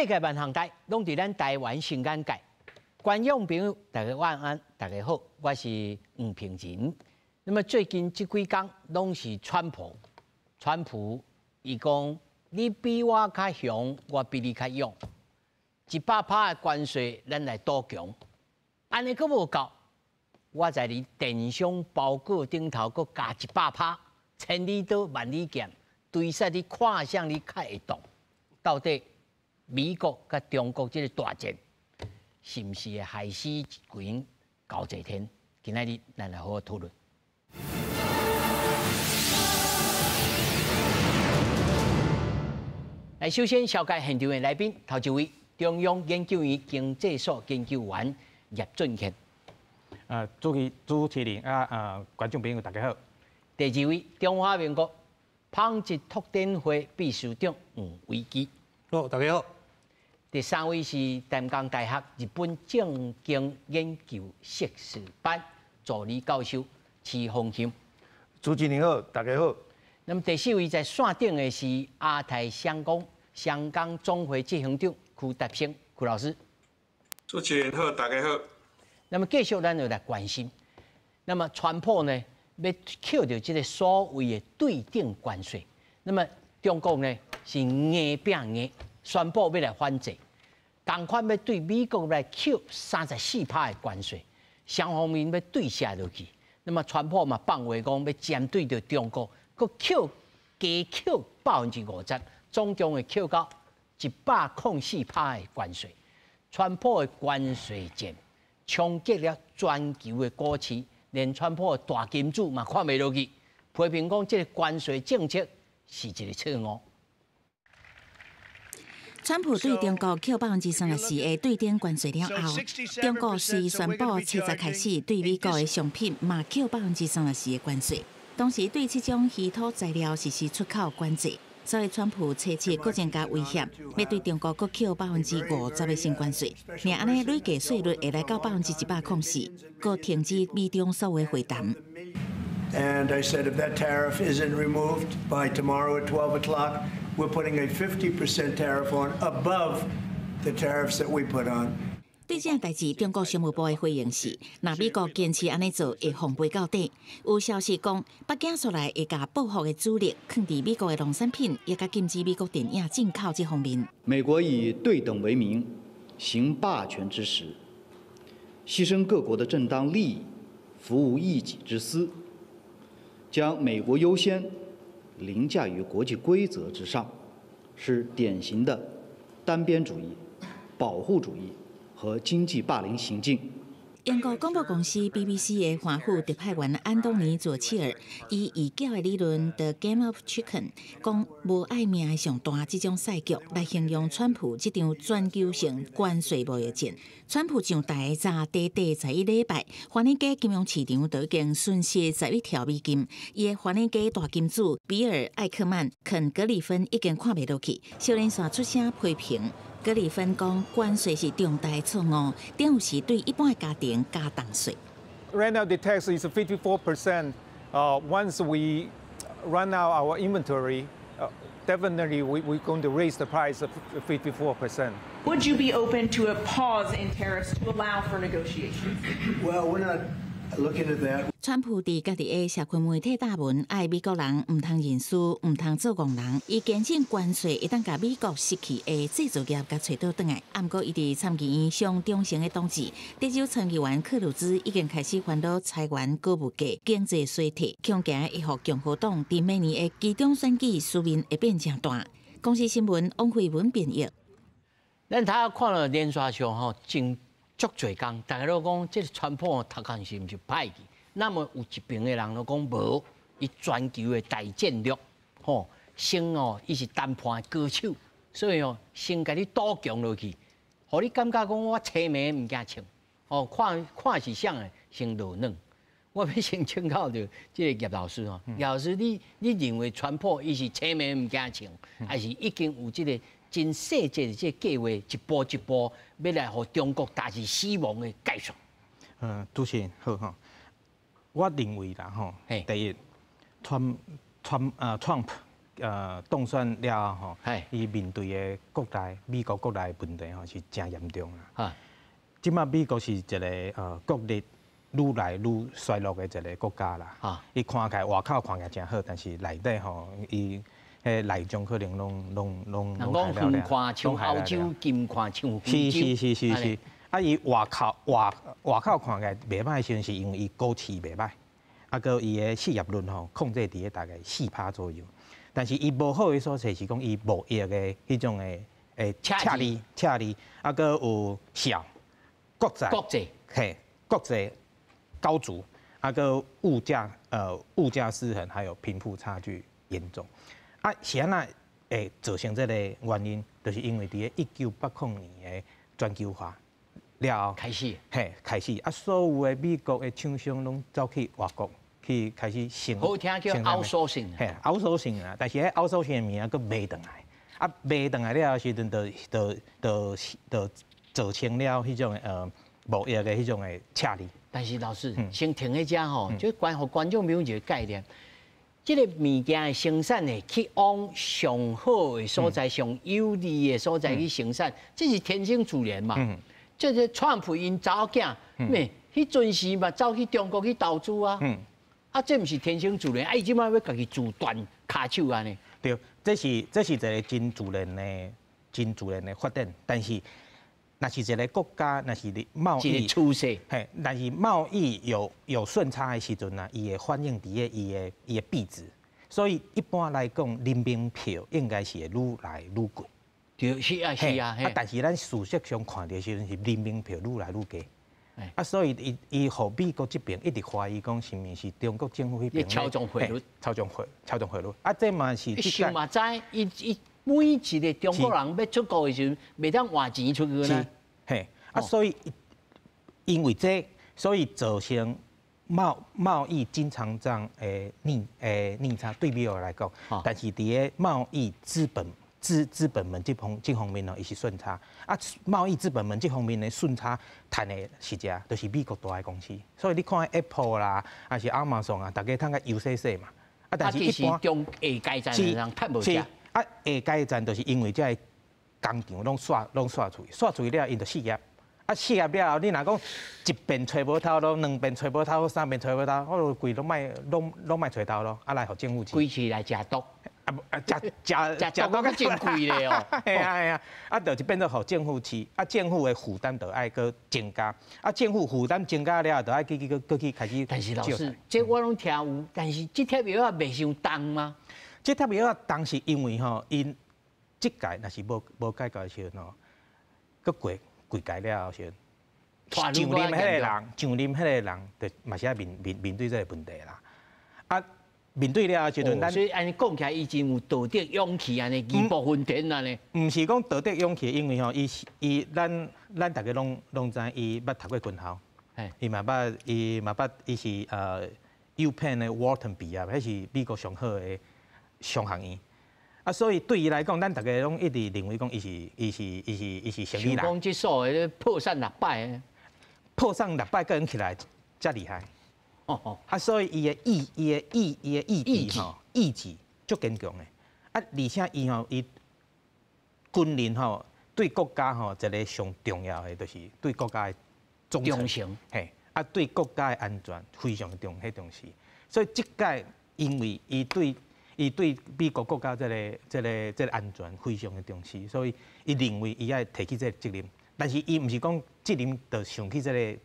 世界万项台拢伫咱台湾新眼界。观众朋友，大家晚安，大家好，我是吴平仁。那么最近这几天拢是川普伊讲，你比我较强，我比你较勇，100%的关税咱来赌强，安尼阁无够，我在你电商包裹顶头阁加100%，千里刀万里剑，对说你看向你较会动。到底美国甲中国这个大战，是毋是会害死一群高济天？今仔日咱来好好讨论。来，首先紹介現場的來賓，頭一位中央研究院經濟所研究員葉俊憲。主持人觀眾朋友大家好。第二位中華民國紡織拓展會秘書長吳維基。好，大家好。第三位是淡江大學日本政經研究碩士班助理教授池鳳雄。主持人好，大家好。那麼第四位在線頂的是亞太香港總會執行長區達昇區老師。主持人好，大家好。那麼繼續咱就來關心，那麼川普呢要扣到這個所謂的對等關稅，那麼中國呢是硬拼硬，宣布要來反制，同款要對美國來扣34%的關稅，雙方面要對下落去。那麼川普嘛放話講要針對着中國，佮加扣50%，總共會扣到104%的關稅。川普的關稅戰衝擊了全球的股市，連川普的大金主嘛看袂落去，批評講這個關稅政策是一個錯誤。川普對中國扣34%的對等關稅了後，中國是宣布7日開始對美國的商品嘛扣34%的關稅，同時對這種稀土材料實施出口關稅。所以川普切佫增加威脅，要對中國佫扣50%的新關稅，而安尼累計稅率會來到104%，佫停止美中所有會談。And I said if that tariff isn't removed by tomorrow at 12 o'clock, we're putting a 50% tariff on above the tariffs that we put on. 對這件代誌，中國商務部的回應是：若美國堅持安尼做，會奉陪到底。有消息講，北京所來會把報復的主力放在美國的農產品，也甲禁止美國電影進口這方面。美國以對等為名，行霸權之實，犧牲各國的正當利益，服務一己之私，將美國優先凌駕於國際規則之上，是典型的單邊主義、保護主義和經濟霸凌行徑。英國廣播公司 BBC 的華府特派員安東尼佐切爾以異教的理論 The Game of Chicken 講無愛命的上大這種賽局來形容川普這場全球性關稅貿易戰。川普上台早第11禮拜，華爾街金融市場都已經損失11條美金，伊的華爾街大金主比爾艾克曼、肯格里芬已經看袂落去，小林山出聲批評。格里芬講關稅是重大錯誤，等於是對一般家庭加重稅。Right now the tax is 54%. Once we run out our inventory, definitely we're going to raise the price of 54%. Would you be open to a pause in tariffs to allow for negotiations? Well, we're not looking at that. 川普伫家己的社群媒體答文，愛美國人唔通認輸，唔通做戇人。伊堅信關稅會當甲美國失去的製造業甲找倒轉來。不過，伊伫參議院上中性的當時，德州參議員克魯茲已經開始煩惱裁員、高物價、經濟衰退，恐驚會予共和黨伫明年的期中選舉輸面會變誠大。公司新聞王慧文編譯。咱睇看了連續上吼，真足濟工，大家都講這個川普頭殼是毋是歹去？那麼有一邊的人都講無，伊全球的大戰略，吼，先哦，伊是談判高手，所以哦，先甲你賭強落去，互你感覺講我青梅唔驚穿，哦，看是啥的，先落軟。我要先請教着這個葉老師吼，葉老師你認為川普伊是青梅唔驚穿，還是已經有這個真細節的這個計劃，一步一步要來互中國達至死亡的計算？主持人好哈。我認為啦，吼，第一，Trump 当选了吼，係伊面对的美國國內問題吼是真嚴重啊。啊，即馬美國是一個國力愈來愈衰落的一個國家啦。啊，伊看起來外口看起來真好，但是內底吼伊迄內中可能攏人講遠看像歐洲，近看像非洲。是。啊，伊外口看起來袂歹，時陣是因為伊股市袂歹，啊個伊的失業率吼控制伫咧大概4%左右。但是伊無好的所在是講伊貿易的迄種的赤字，啊個有小國債，嘿，國債高築，啊個物價失衡，還有貧富差距嚴重。啊，是安那會造成這個原因，就是因為伫咧1980年的全球化了後開始，開始啊，所有的美國的廠商攏走去外國去開始生，好聽叫 outsourcing， 嘿 outsourcing 啊，但是迄 outsourcing 的物啊，佫賣轉來，啊賣轉來了時陣，就造成了迄種貿易的迄種的赤字。但是老師，先停喺遮吼，就互觀眾朋友一個概念。即個物件的生產呢，去往上好的所在、上有利的所在去生產，這是天經自然嘛。即個川普因查某囝，咩？迄陣時嘛，走去中國去投資啊。啊，這毋是天生自然，啊，伊即擺要家己自斷骹手安尼。對，這是一個真自然的發展，但是若是一個國家，若是貿易一個趨勢，嘿，但是貿易有順差的時陣啊，伊會反映伫咧伊的幣值，所以一般來講，人民幣應該是會愈來愈貴。對，是啊，是啊。但是咱事實上看到時陣是人民幣愈來愈低。啊，所以伊互美國這邊一直懷疑講，是毋是中國政府迄邊操縱匯率，操縱匯率。啊，這嘛是即個。嘛知，伊每一個中國人要出國的時候，袂當換錢出去呢。嘿，啊，所以因為這，所以造成貿易經常帳逆差對美國來講，但是伫個貿易資本們這方面哦，伊是順差。啊，貿易資本們這方面的順差，賺的是只，就是美國大嘅公司。所以你看 Apple 啦，還是 Amazon 啊，大家睇個優勢勢嘛。啊，但是一般中下階層嘅人賺無食。啊，下階層就是因為這個工廠攏刷出去了，因就失業。啊，失業了後，你若講一遍找無頭路，兩遍找無頭，三遍找無頭，我就規攏賣找頭路，啊來互政府錢。規起來食毒。食毒較真貴咧哦。係啊，啊，就變做互政府飼，啊，政府的負擔就愛閣增加，啊，政府負擔增加了，就愛去開始。但是老師，這我攏聽有，但是這貼藥袂傷重嗎？這貼藥重是因為吼，因即屆若是無改革的時候吼，閣過屆了後時，上任迄個人，就嘛是愛面對這個問題啦，啊。面對了時陣，所以安尼講起來，伊真有道德勇氣安尼，義薄雲天安尼。唔是講道德勇氣，因為吼，咱大家攏知，伊捌讀過軍校，伊嘛是UPenn 的 Wharton 畢業，迄是美國上好的商學院。啊，所以對伊來講，咱大家攏一直認為講，伊是勝利人。想講即所謂破產600個人起來，遮厲害。啊，所以伊的意志吼，意志足堅強的。啊，而且伊軍人吼對國家吼一個上重要的，就是對國家的忠誠，嘿，啊對國家的安全非常重視。所以即屆因為伊對美國國家這個安全非常的重視，所以伊認為伊愛提起這個責任。但是伊毋是講責任就想起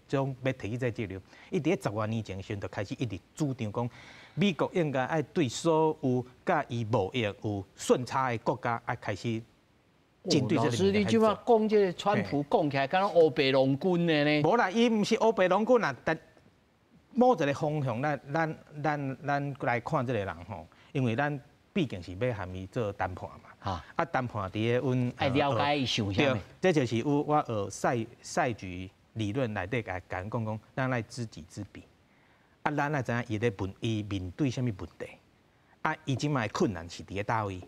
種要提起這個責任，伊佇10多年前時就開始一直主張講，美國應該愛對所有甲伊貿易有順差的國家愛開始針對這個問題。老師，你即馬講這個川普講起來，敢若烏白郎君的呢？無啦，伊毋是烏白郎君啊，但某一個方向，咱來看這個人吼，因為咱畢竟是要和伊做談判嘛。啊，談判伫咧阮愛了解伊想啥物，這就是我學賽局理論內底甲講，咱來知己知彼。啊，咱來知影伊面對啥物問題，啊，伊即賣困難是伫咧倒位。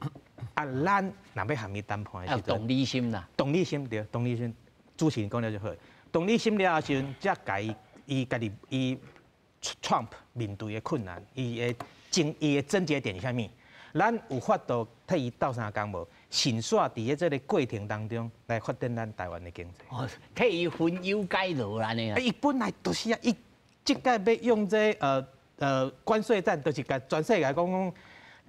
啊，咱若要和伊談判的時陣，同理心啦，同理心對，同理心，主持人講了就好。同理心了後時陣，才甲伊家己Trump 面對的困難，伊的症結點是啥物？咱有法度替伊斗相共无？慎选伫这个过程当中来发展咱台湾的经济。哦，替伊分忧解劳安尼啊。伊本来就是啊，伊即届要用这关税战，就是甲全世界讲啊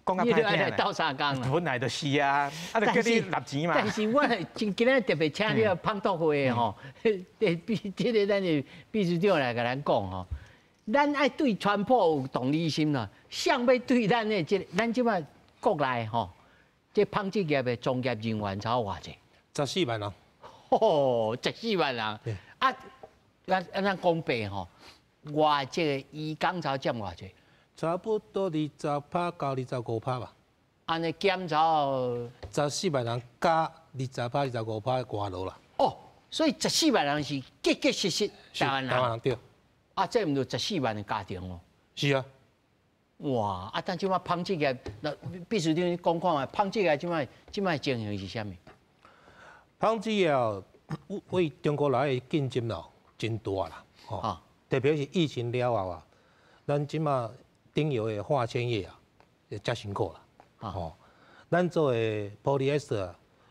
歹听啦。斗相共啦。本来就是啊，啊，就叫你纳钱嘛。但是我今日特别请你个胖督会吼，这个咱的秘书长来甲咱讲吼，咱爱对川普有同理心啦，想要对咱的咱即摆国内吼，这纺织业的从业人员才有偌济？14万人。哦，14万人。啊，咱讲白吼，偌济移工才占偌济？差不多20%到25%吧。安尼减少14万人加20%、25%外劳啦。哦，所以14万人是结结实实台湾人。台湾人对。啊，这毋就14万的家庭哦。是啊。哇！啊，但即摆纺织业，那秘书长讲看嘛，纺织业即摆情形是啥物？纺织业为中国来的竞争咯，真大啦。哦。特别是疫情了后啊，咱即摆顶游的化纤业啊，也较辛苦啦。吼，咱做的 polyester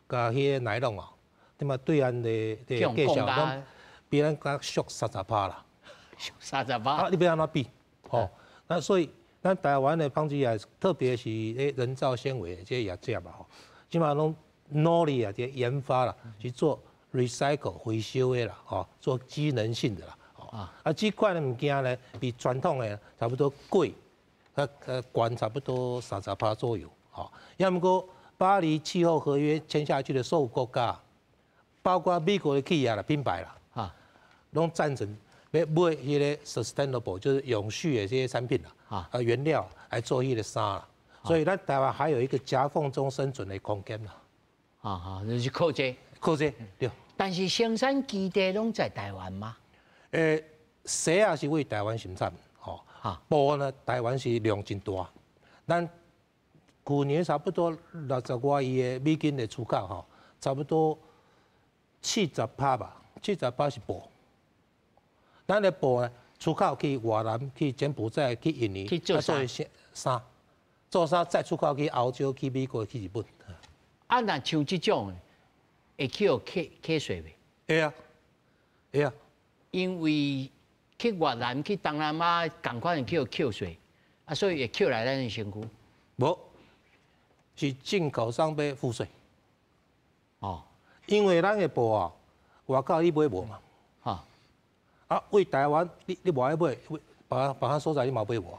甲迄个奶龙啊，即摆对岸的价钱拢比咱较俗30%啦。俗30%？啊，你要安怎比？吼，那所以咱台湾的纺织业，特别是人造纤维这业者嘛，吼，即摆拢努力啊，这研发啦，去做 recycle 回收的啦，吼，做机能性的啦。啊，这块的物件呢，比传统的差不多贵，关差不多30%左右。好，要不过巴黎气候合约签下去的所有国家，包括美国的企业啦、品牌啦，拢赞成要买迄个 sustainable， 就是永续的这些产品啦，原料来做迄个衫啦。所以咱台湾还有一个夹缝中生存的空间啦。就是靠这，对。但是生产基地拢在台湾吗？鞋啊是为台湾生产，吼，布呢台湾是量真大，咱去年差不多60多亿的美金的出口，吼，差不多70%吧，70%是布。咱的布呢出口去越南、去柬埔寨、去印尼，去做衫，做衫再出口去欧洲、去美国、去日本。啊，那像这种会去有课税袂？会啊。因为去越南、去东南亚，同款去有扣税，啊，所以会扣来咱的身躯。无，是进口商要付税。哦，因为咱的布啊，外口你买无嘛。啊，为台湾你无爱买，别项所在你嘛买无。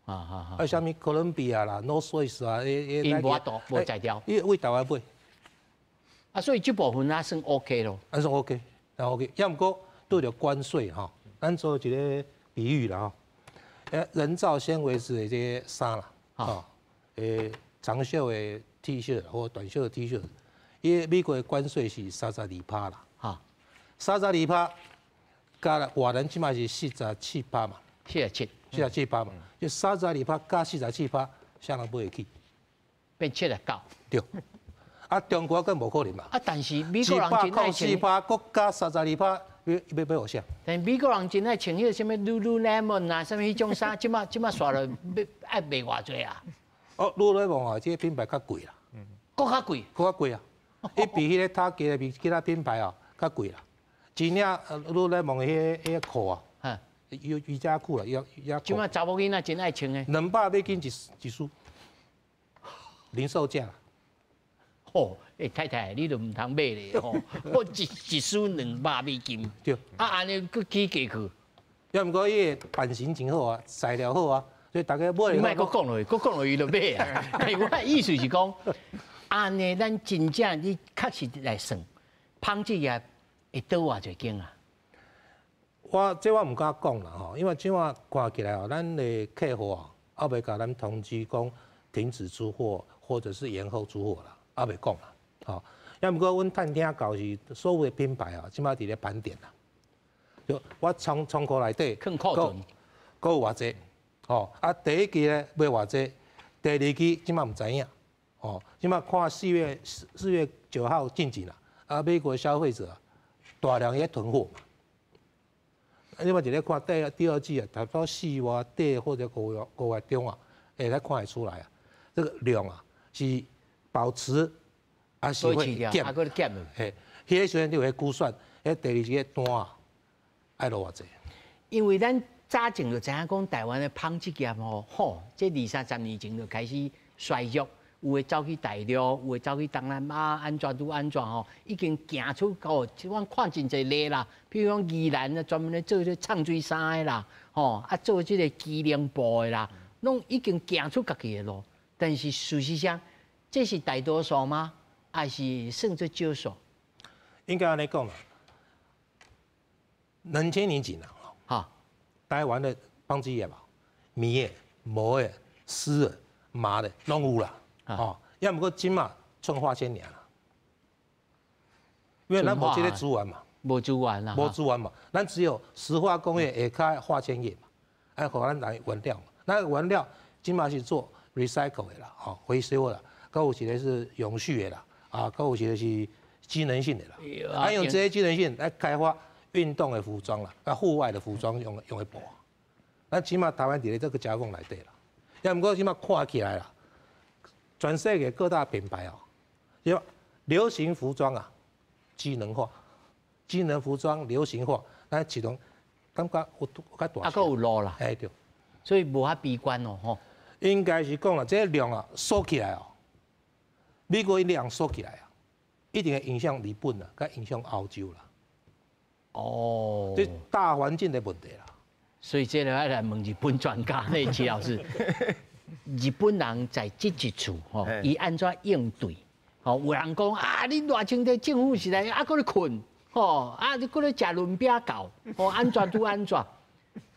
啊，啥物哥伦比亚啦、North Face 啊，因无多无在调，因为台湾买。啊，所以这部分算 OK 咯。算 OK， 然后 OK， 要毋过。对着关税哈，咱做一个比喻啦哈，人造纤维质的这些衫啦，长袖的 T 恤或短袖的 T 恤，因为美国的关税是32%啦，32%加越南起码是47%嘛，47%嘛，就32%加47%，谁人买得起？变79%。对。啊，中国更无可能嘛。啊，但是美国人真爱穿4%，国加32%。要买我啥？但美国人真爱穿迄个什么 Lululemon 啊，什么迄种衫，即马刷了爱卖偌济啊？哦 ，Lululemon 啊，这个品牌较贵啦，搁较贵，搁较贵啊！伊比迄个他家比其他品牌啊较贵啦。一领 Lululemon 的迄个裤啊，瑜伽裤啦，即马查某囡仔真爱穿的，200美金一束，零售价。哦，太太，你都唔通买咧吼！我一束200美金，对。啊，安尼佫起价去。要毋过伊个版型真好啊，材料好啊，所以大家买。你莫佫讲落去，佫讲落去就买啊！我意思是讲，安尼咱真正你确实来算，纺织业会倒偌侪间啊？我唔敢讲啦吼，因为即摆看起来哦，咱的客户啊，还未甲咱通知讲停止出货或者是延后出货啦。也袂讲啦，吼。要毋过，阮探听到是所有的品牌啊，即摆伫咧盘点啦。就我仓库内底，藏库存，有偌济，吼。啊，第一期咧卖偌济，第二期即摆毋知影，吼。即摆看4月9号进境啦，啊，美国消费者大量在囤货嘛。你嘛就咧看第二季啊，差不多4月底或者5月中啊，会来看会出来啊。这个量啊是保持还是会减？还佫减了。嘿，迄个时阵你会估算，迄第二一个单啊，爱落偌济？因为咱早前就知影讲台湾的纺织业吼，这20-30年前就开始衰弱，有的走去大陆，有的走去东南亚，安怎都安怎吼，已经行出哦，我看真侪例啦，比如讲宜兰啊，专门咧做这唱水衫的啦，吼啊做这个机灵布的啦，拢已经行出家己的路。但是事实上，这是大多数吗？还是算做少数？应该安尼讲啦，2000年前啊，哈，台湾的纺织业啊，棉的、毛的、丝的、麻的拢有啦，哦，要毋过今嘛剩化纤尔啦，因为咱无这个资源嘛，无资源啦，无资源嘛，咱只有石化工业下骹化纤业嘛，爱互咱来原料嘛，那原料今嘛是做 recycle 的啦，哦，回收的啦，佮有一个是永续的啦，啊，佮有一个是机能性的啦，啊，用这些机能性来开发运动的服装啦，啊，户外的服装用的布，咱起码台湾伫咧这个加工内底啦，要毋过起码看起来啦，全世界各大品牌哦，因为流行服装啊，机能化，机能服装流行化，咱其中感觉有较大。啊，佫有路啦，哎对，所以无遐悲观哦，吼。应该是讲啦，这个量啊缩起来哦，美国量缩起来啊，一定会影响日本啦，佮影响欧洲啦。哦，这大环境的问题啦。所以这个要来问日本专家呢，齐老师，日本人在这一处吼，伊安怎应对？吼，有人讲啊，你热清的政府是来啊，搁咧困，吼啊，你搁咧食轮饼糕，吼安怎都安怎？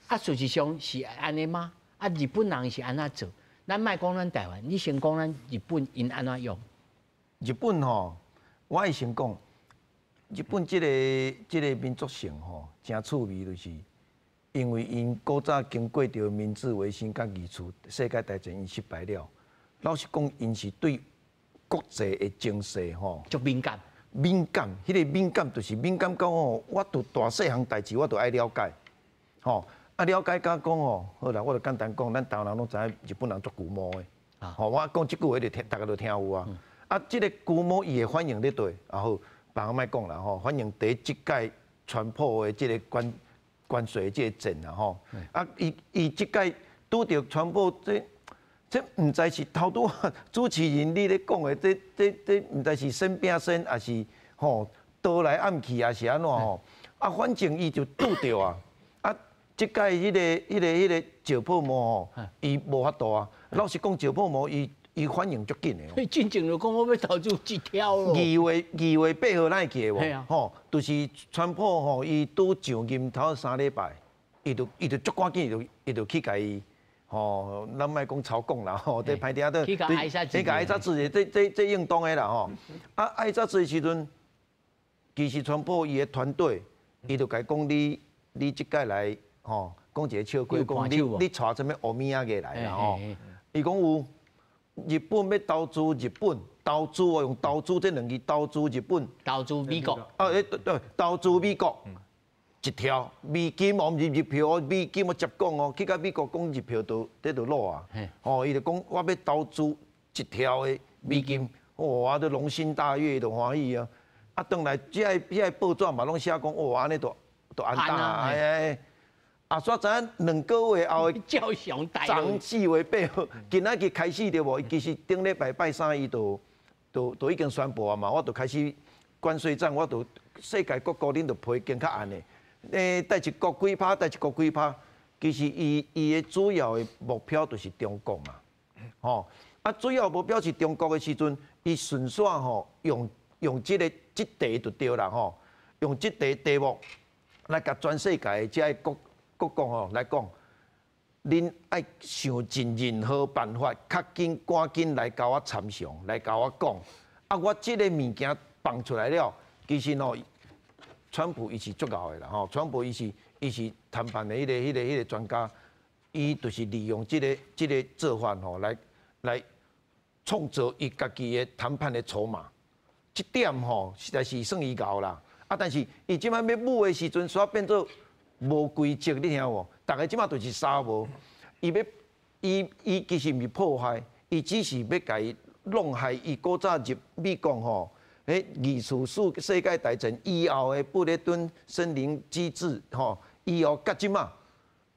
啊，事实上是安尼吗？啊，日本人是安怎做？咱莫讲咱台湾，你先讲咱日本因安怎用？日本吼，我会先讲，日本这个民族性吼，真趣味，就是因为因古早经过着明治维新甲二次世界大战因失败了，老实讲，因是对国际的情势吼，足敏感。敏感，迄个敏感就是敏感到吼，我对大细项代志我都爱了解，吼。啊，了解甲讲哦，好啦，我就简单讲，咱台湾人拢知影日本人足古毛的，吼，我讲即句话就大家都听有啊。啊，即个古毛伊会反映咧对，然后别个莫讲啦吼，反映第即届川普的即个关税即个战啦吼。啊，伊即届拄着川普这毋知是头拄主持人你咧讲的，这毋知是生变生，还是吼刀来暗去，还是安怎吼？啊，反正伊就拄着啊。即届迄个石破毛吼，伊无法度啊。老实讲，石破毛伊反应足紧的。所以真正就讲我要投资一条咯。2月8号咱会记无？吼，就是川普吼，伊拄上任头3礼拜，伊就足赶紧，伊就去甲伊吼，咱莫讲操控啦吼，这歹听都。去甲挨杀子。去甲挨杀子的，这应当的啦吼。啊，挨杀子的时阵，其实川普伊的团队，伊就甲伊讲你即届来。吼，讲一个笑话，讲你带什么欧米亚个来啦吼？伊讲有日本要投资日本，投资哦用投资这两字，投资日本，投资美国。啊，对，投资美国一条美金哦，毋是日票哦，美金我接讲哦，去到美国讲日票都落啊。吼，伊就讲我要投资一条的美金，哇，都龙心大悦，都欢喜啊。啊，转来这报纸嘛拢写讲，哇，安尼都安大哎。啊，煞知影2个月后的照常大昨4月8号，今仔日开始对无？其实顶礼拜拜3伊都已经宣布啊嘛，我都开始关税战，我都世界各国恁都批更较暗的。带一国几趴，带一国几趴，其实伊的主要的目标就是中国嘛，吼。啊，主要目标是中国的时阵，伊顺续吼用即题就对啦吼，用即题目来甲全世界的这国讲吼来讲，恁爱想尽任何办法，较紧赶紧来甲我参详，来甲我讲。啊，我即个物件放出来了，其实吼，川普伊是足够的啦吼。川普伊是谈判的迄个专家，伊就是利用即个做法吼来创造伊家己的谈判的筹码。即点吼实在是算伊够啦。啊，但是伊即摆要舞的时阵，煞变做。无规则，你听无？大家即马就是沙无，伊其实毋是破坏，伊只是要甲伊弄害伊古早入美国吼，迄二次世界大战以后的布雷顿森林机制吼，以后甲即马，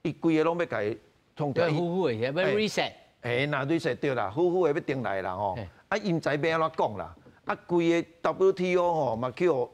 伊规个拢要甲伊通掉。夫妇的要 reset。那 reset 对啦，夫妇的要定来啦吼。啊，因唔知要安怎讲啦。啊，规个 WTO 吼嘛去互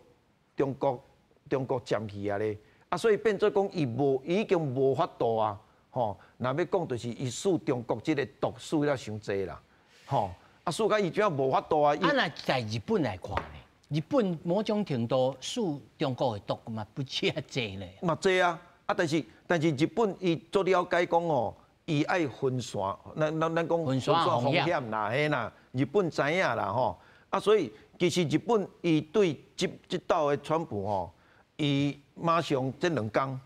中国占去啊咧。啊，所以变做讲伊已经无法度啊。吼，若要讲就是伊输中国即个毒输了伤济啦。吼，啊输甲伊主要无法度啊。啊，那在日本来看咧，日本某种程度输中国的毒嘛不遮济咧。嘛济啊，啊但是日本伊做了解讲哦。伊爱分散，咱讲分散风险啦，嘿啦，日本知影啦吼，啊，所以其实日本伊对即道的川普吼，伊马上这2天，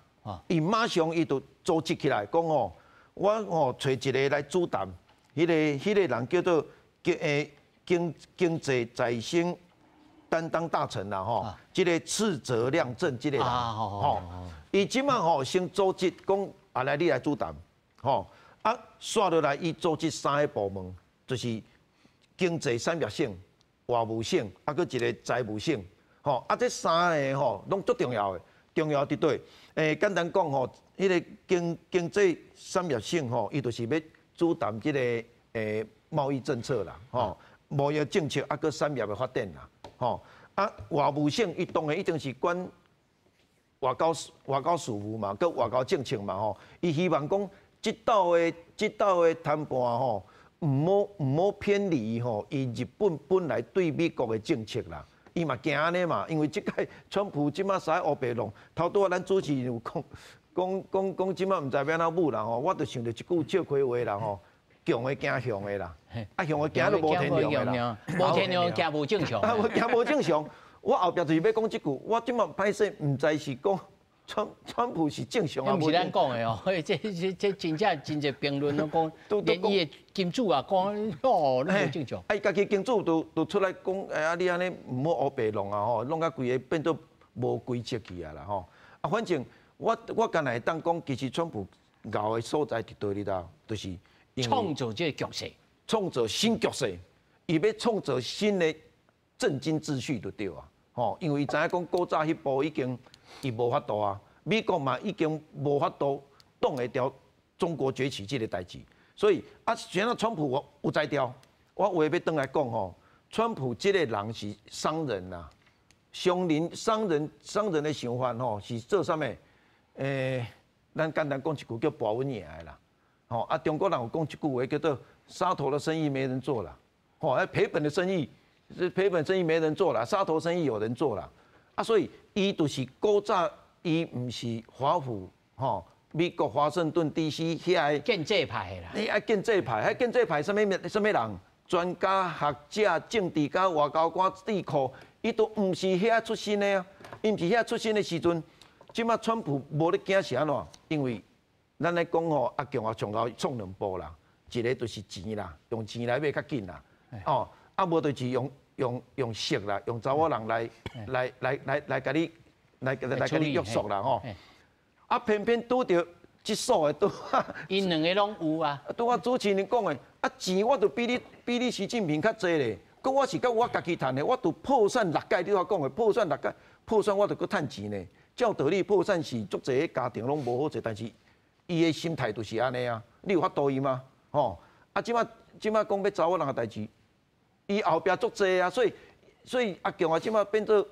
伊马上伊就组织起来讲哦，我吼找一个来主谈，迄个人叫做经济再生担当大臣啦吼，即个赤泽亮正即个人，吼，伊即马吼先组织讲，啊来你来主谈。吼啊，刷落来，伊组织3个部门，就是经济产业省、外务省，啊，搁一个财务省。吼啊，这3个吼拢足重要的，重要伫对。简单讲吼，迄个经济产业省吼，伊就是要主谈即个贸易政策啦，吼，贸易政策啊，搁产业的发展啦，吼啊，外务省伊当然一定是管外交事务嘛，搁外交政策嘛，吼，伊希望讲。这道的谈判吼，唔好偏离吼，伊日本本来对美国的政策啦，伊嘛惊安尼嘛，因为即个川普即马使乌白龙，头拄咱主持人有讲即马唔知要安怎舞啦吼，我就想到一句笑亏话啦吼，强的惊向的啦，啊向的惊都无天良的啦，无天良惊无正常，惊无正常，我后壁就是要讲即句，我即马歹势唔知是讲。川普是正常啊，唔是咱讲的哦，这真正真侪评论都讲，连伊的金主啊讲哦，那正常。哎，家己金主都出来讲，啊，你安尼唔好乌白弄啊吼，弄甲规个变做无规则去啊啦吼。啊，反正我干来当讲，其实川普咬的所在伫倒里头，就是创造这个局势，创造新局势，伊要创造新的政经秩序就对啊。吼，因为伊知影讲古早迄步已经。伊无法度啊，美国嘛已经无法度挡会掉中国崛起这个代志，所以啊，现在川普我有才调，我话要倒来讲吼，川普这个人是商人呐，商人的想法吼是做啥物？咱简单讲一句叫博文赢的啦，吼啊，中国人有讲一句话叫做杀头的生意没人做啦，吼，赔本的生意没人做啦，杀头生意有人做啦。啊，所以伊就是古早，伊唔是华府吼，美国华盛顿 DC 遐个建制派的啦。你爱建制派，建制派什么人？专家、学者、政治家、外交官、智库，伊都唔是遐出身的啊。伊唔是遐出身的时阵，即马川普无咧惊是安怎？因为咱咧讲吼，阿强啊，上后创2步啦，一个就是钱啦，用钱来买较紧啦，哦，啊无就是用色啦，用查某人来甲你约束啦吼，啊偏偏拄着即所的拄，因2个拢有啊。拄我主持人讲的，啊钱我就比你习近平较济咧，佮我是甲我家己赚的，我就破产6届，你话讲的破产6届，破产我就佮趁钱呢。照道理破产是足济家庭拢无好势，但是伊的心态就是安尼啊，你有法度伊吗？吼，啊即马讲要查某人的代志。伊后壁足济啊，所以阿强啊，即马变做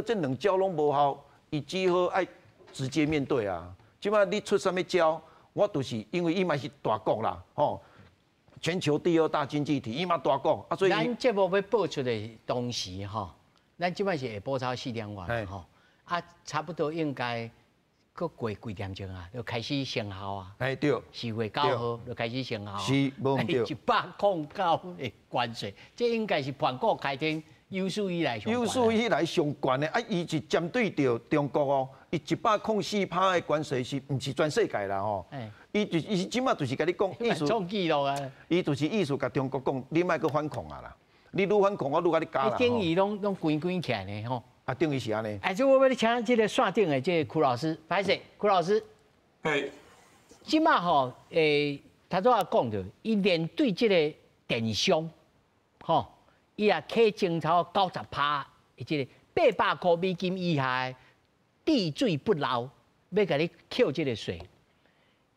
这2招拢无效，伊只好爱直接面对啊。即马你出啥物招，我就是因为伊嘛是大国啦，吼，全球第2大经济体，伊嘛大国啊，所以咱节目要播出的东西吼，咱即摆是下晡4点外吼，啊，差不多应该搁过几点钟啊，就开始生效啊。哎对，4月9号就开始生效。是，无毋对。109的关税，这应该是盘古开天有史以来上悬的啊！伊是针对着中国哦，伊104%的关税是毋是全世界啦吼？伊即马就是甲你讲意思，创纪录啊！伊就是意思甲中国讲，你莫搁反抗啊啦！你愈反抗，我愈甲你加啦。等于拢关起来呢吼。啊，等于是安尼。哎，这我要你请这个线顶的这个柯老师，歹势，柯老师。哎。即马吼，头拄仔讲着，伊面对这个电商，吼，伊也起征超90%，即个$800以下，滴水不漏，要甲你扣即个税。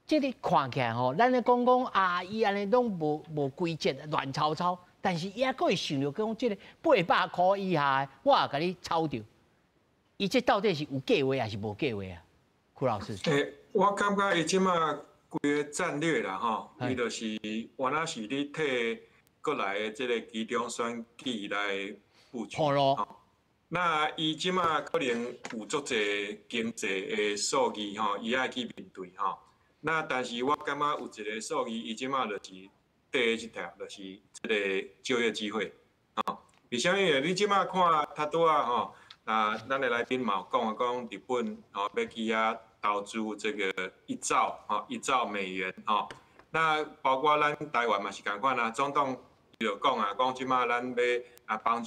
即个看起来吼，咱咧讲啊，伊安尼拢无规则，乱抄抄。但是伊还佫会想着讲，即个$800以下，我也甲你抄着。伊这到底是有计划还是无计划啊？柯老师。我感觉伊即马规个战略啦吼，伊就是原来是你替国内的即个其中选举来布局。那伊即马可能有足侪经济的数据吼，伊爱去面对吼。那但是我感觉有一个数据，伊即马就是第一条，就是即个就业机会吼。为啥物？你即马看他拄啊吼，那咱的来宾嘛有讲日本吼要去遐投资这个1兆美元吼。那包括咱台湾嘛是共款啊，总统就讲啊，讲即马咱要帮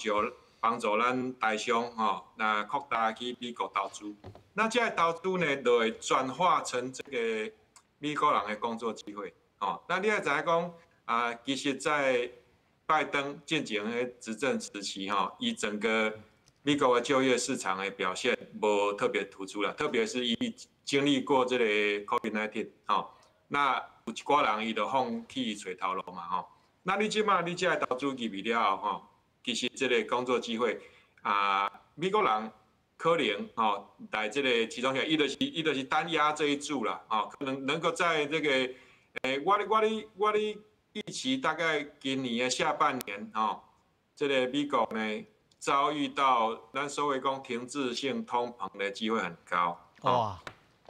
助咱台商吼，那扩大去美国投资。那这投资呢，就会转化成这个美国人的工作机会吼。那你也知影讲啊，其实在拜登进前的执政时期吼，伊整个美国的就业市场的表现无特别突出啦，特别是伊经历过这个 COVID-19 吼，那有一寡人伊就放弃找头路嘛吼。那你即马你这投资入去了后吼，其实这个工作机会啊，美国人可能吼来这个其中伊就是单压这一注啦，吼，可能够在这个我的预期大概今年的下半年吼，这个美国呢遭遇到咱所谓讲停滞性通膨的机会很高。哇！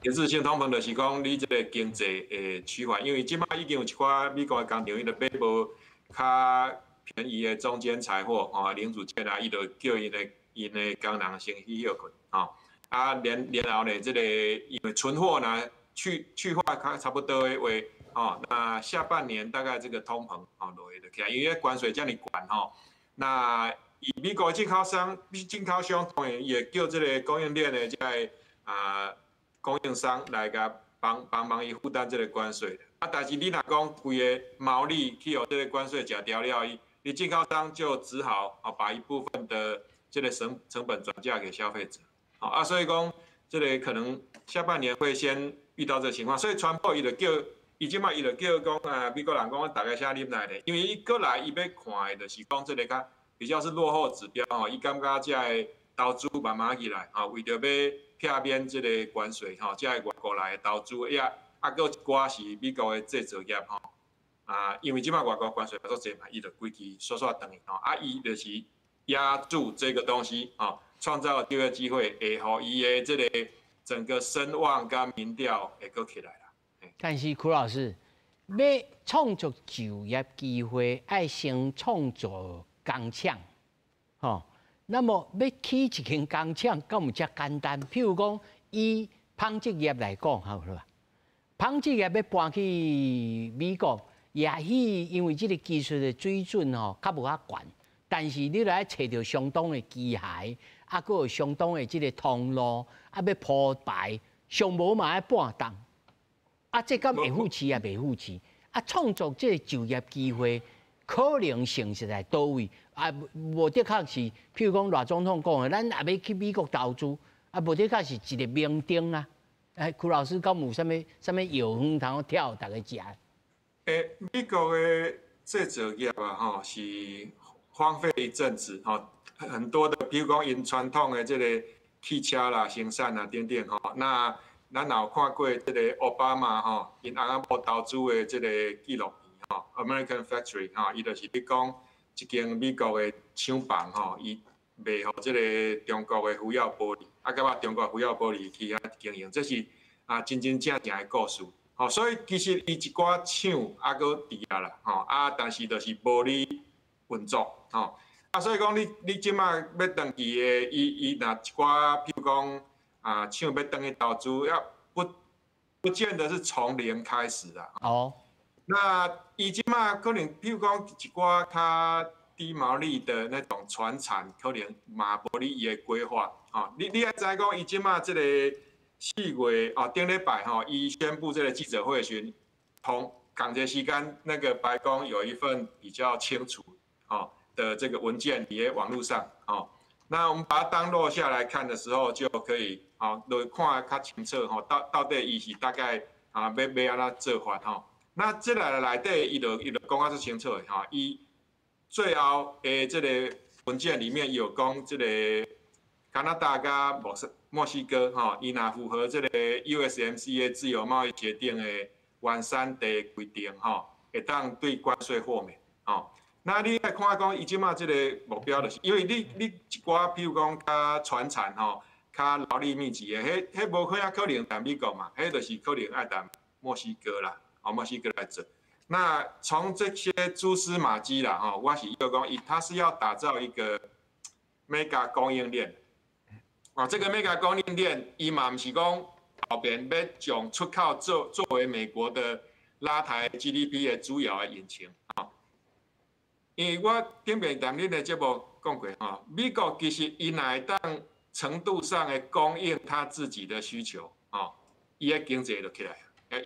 停滞性通膨就是讲你这个经济的趋缓，因为即马已经有一寡美国的工厂伊就买无较便宜的中间材货哦，零组件啊，伊就叫因的工人先去休困哦。啊，然后呢，这个因为存货呢去化差不多的话哦，那下半年大概这个通膨哦落去就起来，因为关税这样管吼，那以美国进口商当然也叫这个供应链的这个供应商来甲帮忙伊负担这个关税。啊，但是你若讲规个毛利去互这个关税吃掉了，你进口商就只好把一部分的这个成本转嫁给消费者。好啊，所以讲这个可能下半年会先遇到这个情况，所以传播伊就叫。伊即摆伊就叫讲美国人讲大概啥啉来咧，因为伊过来伊要看的就是讲这个比较是落后指标吼，伊感觉这个投资慢慢起来吼，为着要避免这个关税吼，这个外国来的投资也佫一寡是美国的制造业吼因为即摆外国关税足济嘛，伊就规期刷等于吼，伊就是压住这个东西吼，创造就业机会，会互伊的这个整个声望甲民调会佫起来啦。但是柯老师，要创造就业机会，要先创造工厂，吼。那么要起一间工厂，敢有遮简单？譬如讲，以纺织业来讲，好了，纺织业要搬去美国，也许因为这个技术的水准吼，较无遐悬。但是你来找到相当的机械，佫有相当的这个通路，要铺排，上无嘛要半档。这敢会付起袂付起？创造这个就业机会可能性是在倒位？无的确是，譬如讲赖总统讲的，咱也要去美国投资，无的确是一个明灯啊。柯老师，敢有啥物药方通跳大家食？美国的制造业吼是荒废一阵子吼，很多的，比如讲因传统的这个汽车啦、生产啊等等吼，那。咱也有看过这个奥巴马吼，因翁仔某投资的这个纪录片吼 ，American Factory 吼，伊就是咧讲一间美国的厂房吼，伊卖互这个中国的福耀玻璃，甲把中国福耀玻璃去遐经营，这是真真正正的故事。吼，所以其实伊一寡厂佫伫遐啦，吼但是就是无咧运作吼，所以讲你即马要登记的，伊若一寡，譬如讲。厂要登去投资，要不见得是从零开始啊。哦。那伊即马可能，譬如讲一寡较低毛利的那种传产，可能嘛无你伊的规划。你也知讲，伊即马这个4月顶礼拜伊宣布这个记者会时，赶着时间，那个白宫有一份比较清楚的这个文件也网络上那我们把它当落下来看的时候，就可以就看较清楚到底伊是大概要安怎做法那这个内底伊就讲啊最清楚的伊最后的这个文件里面有讲这个加拿大跟墨西哥伊若符合这个 USMCA 自由贸易协定的完善的规定会当对关税豁免那你来看讲，伊即马即个目标就是，因为你一寡，譬如讲较传产较劳力密集的，迄无可能谈美国嘛，迄就是可能爱谈墨西哥啦，墨西哥来做。那从这些蛛丝马迹啦，我是要讲，它是要打造一个 mega 供应链。这个 mega 供应链，伊嘛毋是讲后边要将出口作为美国的拉抬 GDP 的主要的引擎因为我顶边谈恁的节目讲过美国其实伊乃当程度上的供应他自己的需求伊的经济就起来。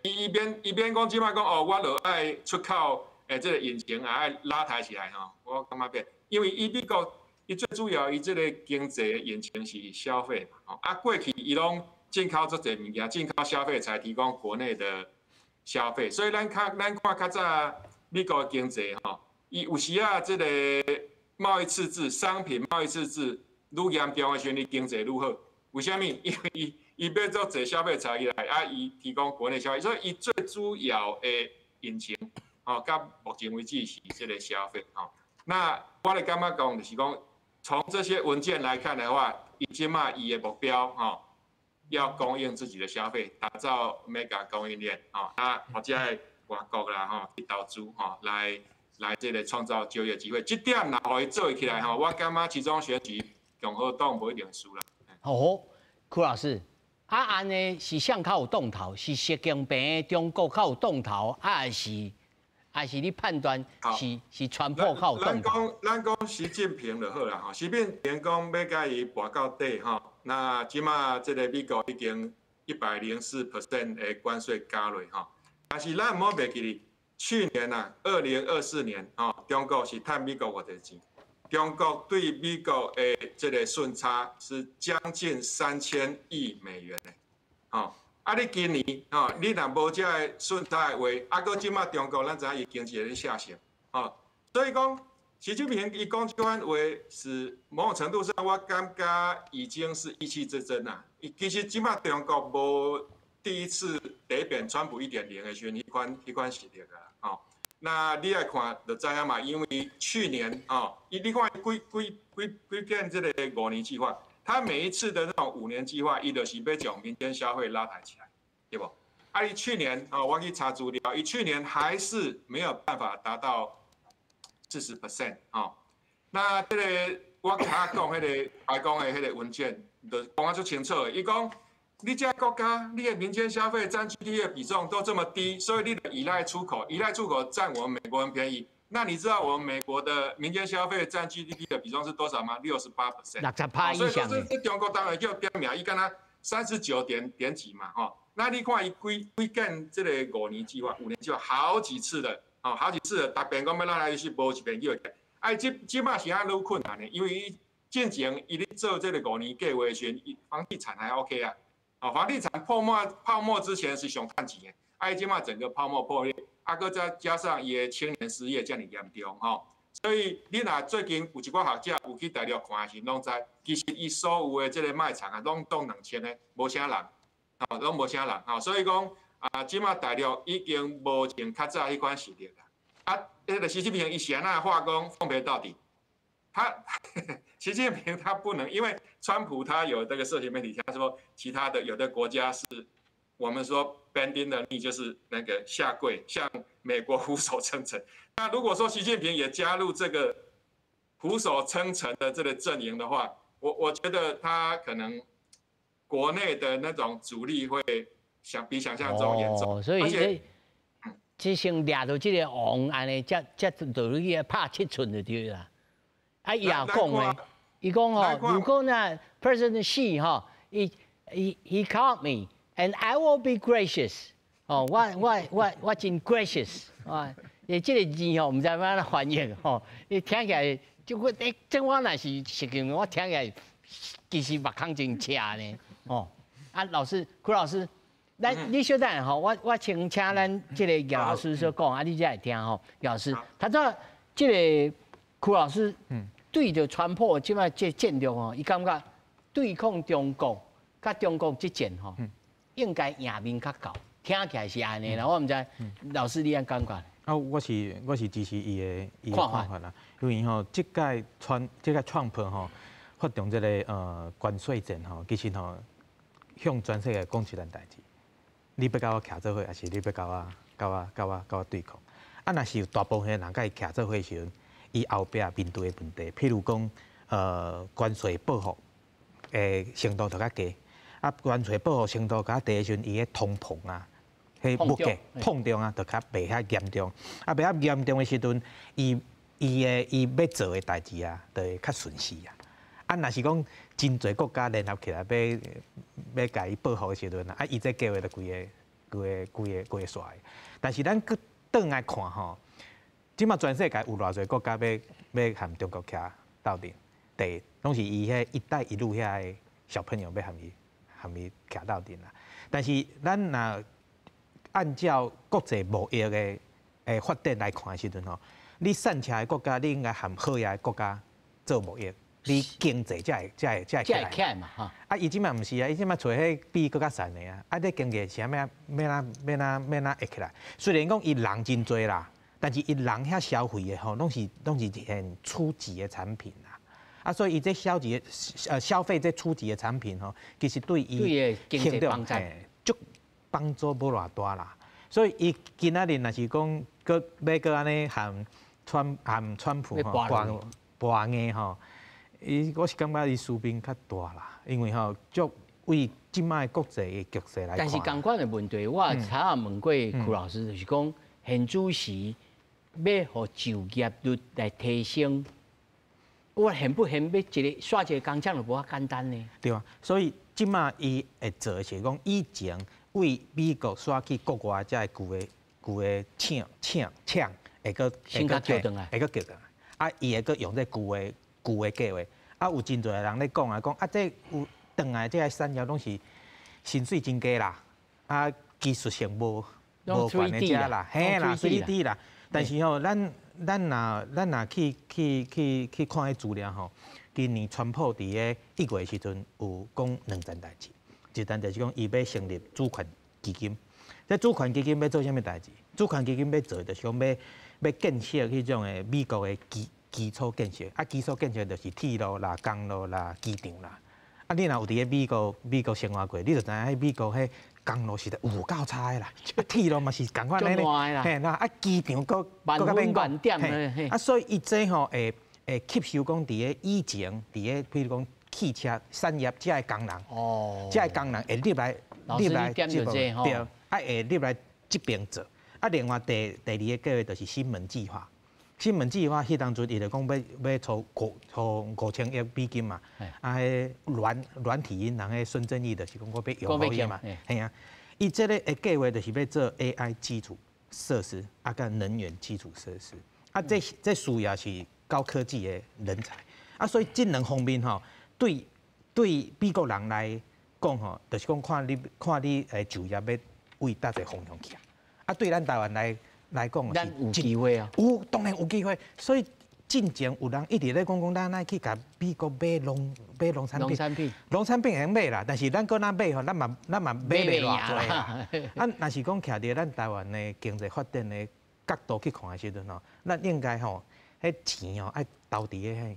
伊边讲即摆讲我就爱出口这个引擎也爱拉抬起来我感觉变，因为美国伊最主要伊这个经济的引擎是消费嘛过去伊拢进口足侪物件，进口消费才提供国内的消费，所以咱看较早美国的经济伊有时这个贸易赤字、商品贸易赤字愈严重的时候，伊经济愈好。为什么？因为伊要做侪消费才来伊提供国内消费，所以伊最主要的引擎到目前为止是这个消费那我咧感觉讲就是讲，从这些文件来看的话，伊即马伊的目标要供应自己的消费，打造 mega 供应链或者系外国啦去投资来这个创造就业机会，这点若互伊做起来我感觉其中选举共和党无一定输啦。柯老师，安尼是谁较有动头？是习近平中国较有动头，还是你判断是川普较有动头？咱讲习近平就好啦习近平讲要甲伊跋到底那即马这个美国已经104% 的关税加落但是咱唔好袂记哩。去年2024年中国是赚美国偌侪钱？中国对美国的这个顺差是将近3000亿美元的你今年你若无这个顺差的话，搁即马中国咱知影伊经济咧下行所以讲习近平伊讲这番话是某种程度上，我感觉已经是意气之争啦。其实即马中国无第一次第一遍川普1.0的时候，迄款实力那你来看就知影嘛，因为去年你看几件这个5年计划，他每一次的那种5年计划，伊就是要将民间消费拉抬起来，对不？伊去年我去查资料，伊去年还是没有办法达到40%那这个我甲他讲，迄个白宫的迄个文件，就讲啊足清楚的，伊讲。你这国家，你的民间消费占 GDP 的比重都这么低，所以你的依赖出口占我们美国人便宜。那你知道我们美国的民间消费占 GDP 的比重是多少吗？68%。60%以上。所以这中国当然叫点名，伊敢若39点几嘛，那你看伊几件这个5年计划、5年计划好几次的，逐遍讲要拉来是无一遍叫起。即马是愈困难的，因为伊进前伊咧做这个5年计划时，房地产还 OK 房地产泡沫之前是上赚钱的，即马整个泡沫破裂，搁再加上伊的青年失业这么严重所以你若最近有一寡学者有去大陆看的时，拢知其实伊所有的这个卖场拢冻2000个，无啥人，拢无啥人所以讲即马大陆已经无像较早迄款实力啦。迄个习近平伊是安那化工奉陪到底。习近平他不能，因为川普他有这个社群媒体，他说其他的有的国家是我们说 bending the knee， 就是那个下跪向美国俯首称臣。那如果说习近平也加入这个俯首称臣的这个阵营的话，我觉得他可能国内的那种阻力会比想象中严重。所以只先抓到这个王安尼，才就去拍7寸就对啦。伊也讲咧，伊讲如果呢 ，President Xi he called me and I will be gracious 哦，我真 gracious 啊！你这个字吼，唔知要安怎翻译吼，你听起来就我这我若是习惯，我听起来其实目孔真斜呢。哦，啊，老师，柯老师，你小等吼，我请咱这个姚老师说讲，啊，你再来听吼，姚老师，他说这个柯老师，对着川普即摆这战略吼，伊感觉对抗中国，甲中国之间吼，应该赢面较高。听起来是安尼啦，我唔知老师你安感觉？啊，我是支持伊的看法啦，因为吼，这届川普吼发动这个关税战吼，其实吼向全世界讲一件代志，你要甲我徛做伙，还是你要甲我对抗？啊，若是有大部分人甲伊徛做伙的时阵，伊后壁面对的问题，譬如讲关税报复的程度就较低，啊，关税报复程度较低的时阵，伊的通膨啊。迄物价碰中啊，就较袂遐严重。啊，袂遐严重的时阵，伊要做的代志啊，就会较顺势啊。啊，若是讲真侪国家联合起来要甲伊报复的时阵啊，伊这计划就规个煞的。但是咱去倒来看吼，即马全世界有偌侪国家要和中国徛斗阵，第拢是伊迄一带一路遐的小朋友要和伊徛斗阵啦。但是咱若按照国际贸易的发展来看的时阵吼，你散车的国家，你应该和好亚的国家做贸易，你经济才会起来嘛哈。啊，伊即摆毋是啊，伊即摆找迄比更较善的啊，啊，这经济是要哪会起来？虽然讲伊人真多啦，但是伊人遐消费的吼，拢是很初级的产品啦。啊，所以伊这消费这初级的产品吼，其实对伊经济帮助。帮助无偌大啦，所以伊今仔日若是讲，要安尼含川普吼博硬吼，我是感觉伊输兵较大啦，因为吼足为即摆国际的局势来看。但是相关的问题，我查问过柯老师，就是讲现主时要互就业率来提升，我现要一个刷一个工厂就无遐简单呢。对啊，所以即摆伊会做的是讲以前。为美国刷去国外，才会旧的抢，会个叫转来，啊，伊会个用这旧的计划，啊，有真侪人咧讲啊，这有转来这些产业拢是薪水真低啦，啊，技术性无悬的遮啦，嘿啦，3D 啦，但是吼，咱若去看迄资料吼，今年川普伫个1月时阵有讲2件代志。一单就是讲，伊要成立主权基金。这主权基金要做啥物代志？主权基金要做就是讲要建设迄种诶美国诶基础建设。啊，基础建设就是铁路啦、公路啦、机场啦。啊，你若有伫咧美国生活过，你就知影迄美国迄公路是有够差诶啦。啊，铁路嘛是共款咧，嘿啦，啊，机场搁较免讲，啊，所以伊这吼会吸收讲伫咧以前伫咧，譬如讲。汽车产业这个工人，这个工人会入来这边，对，啊会入来这边做。啊，另外第二个计划就是新门计划。新门计划迄当阵伊就讲要出5000亿美金嘛，啊，迄软体银行迄孙正义就是讲我要用好伊嘛，系啊。伊这个计划就是要做 AI 基础设施，啊，甲能源基础设施。啊，这需要是高科技的人才。啊，所以这两方面吼。对美国人来讲吼，就是讲看你就业要为倒一个方向去啊。对咱台湾来讲，咱有机会啊。有，当然有机会。所以进前有人一直咧讲咱爱去甲美国买农产品，农产品会买啦。但是咱搁哪买吼，咱嘛买袂偌济啦。啊，若是讲徛伫咱台湾的经济发展的角度去看的时阵吼，咱应该吼，迄钱吼爱投伫迄